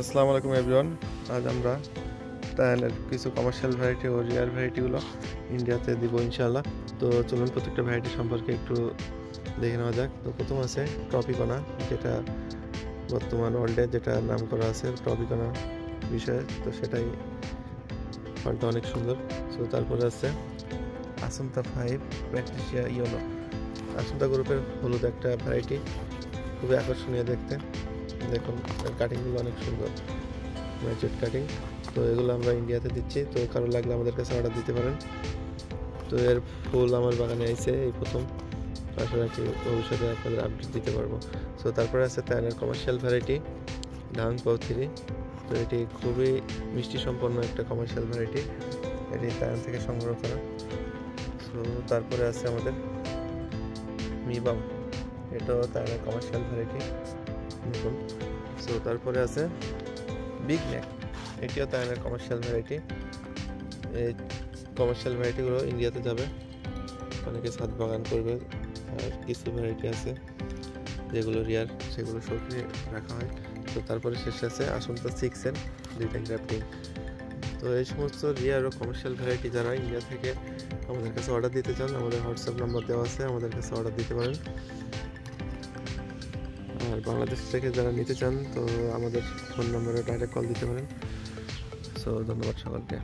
আসসালামু আলাইকুম এভরিওয়ান। আজ আমরা টায়ানের কিছু কমার্শিয়াল ভ্যারাইটি ও রিয়ার ভ্যারাইটিগুলো ইন্ডিয়াতে দিব ইনশাআল্লাহ। তো চলুন প্রত্যেকটা ভ্যারাইটি সম্পর্কে একটু দেখে নেওয়া যাক। তো প্রথম আছে ট্রপিকোনা, যেটা বর্তমান ওয়ার্ল্ডে যেটা নাম করা আছে ট্রপিকোনা বিষয়ে, তো সেটাই ফলটা অনেক সুন্দর। তো তারপরে আছে আসুন্তা 5 প্র্যাকটিসিয়া ইয়েলো, আসুন্তা গ্রুপের হলুদ একটা ভ্যারাইটি, খুবই আকর্ষণীয় দেখতে। দেখুন কাটিংগুলো অনেক সুন্দর, ম্যাচুড কাটিং। তো এগুলো আমরা ইন্ডিয়াতে দিচ্ছি, তো কারো লাগলে আমাদের কাছে অর্ডার দিতে পারেন। তো এর ফুল আমার বাগানে আইছে এই প্রথম, আশা রাখি ভবিষ্যতে আপনাদের আপডেট দিতে পারবো। সো তারপরে আছে তাইনের কমার্শিয়াল ভ্যারাইটি ধাং পৌথিরি। তো এটি খুবই মিষ্টি সম্পন্ন একটা কমার্শিয়াল ভ্যারাইটি, এটি তাইন থেকে সংগ্রহ করা। সো তারপরে আছে আমাদের মিবাম, এটাও তাইনের কমার্শিয়াল ভ্যারাইটি দেখুন। সো তারপরে আছে বিগ ম্যাক, এটিও তাইনের কমার্শিয়াল ভ্যারাইটি। এই কমার্শিয়াল ভ্যারাইটিগুলো ইন্ডিয়াতে যাবে, অনেকে ছাদ বাগান করবে। আর কিছু ভ্যারাইটি আছে যেগুলো রিয়ার, সেগুলো শৌখিনে রাখা হয়। তো তারপরে শেষে আছে আসন্তা 6-এর দুইটা গ্রাফটিং। তো এই সমস্ত রিয়ার ও কমার্শিয়াল ভ্যারাইটি যারা ইন্ডিয়া থেকে আমাদের কাছে অর্ডার দিতে চান, আমাদের হোয়াটসঅ্যাপ নাম্বার দেওয়া আছে, আমাদের কাছে অর্ডার দিতে পারেন। আর বাংলাদেশ থেকে যারা নিতে চান, তো আমাদের ফোন নম্বরে ডাইরেক্ট কল দিতে পারেন। সো ধন্যবাদ সকলকে।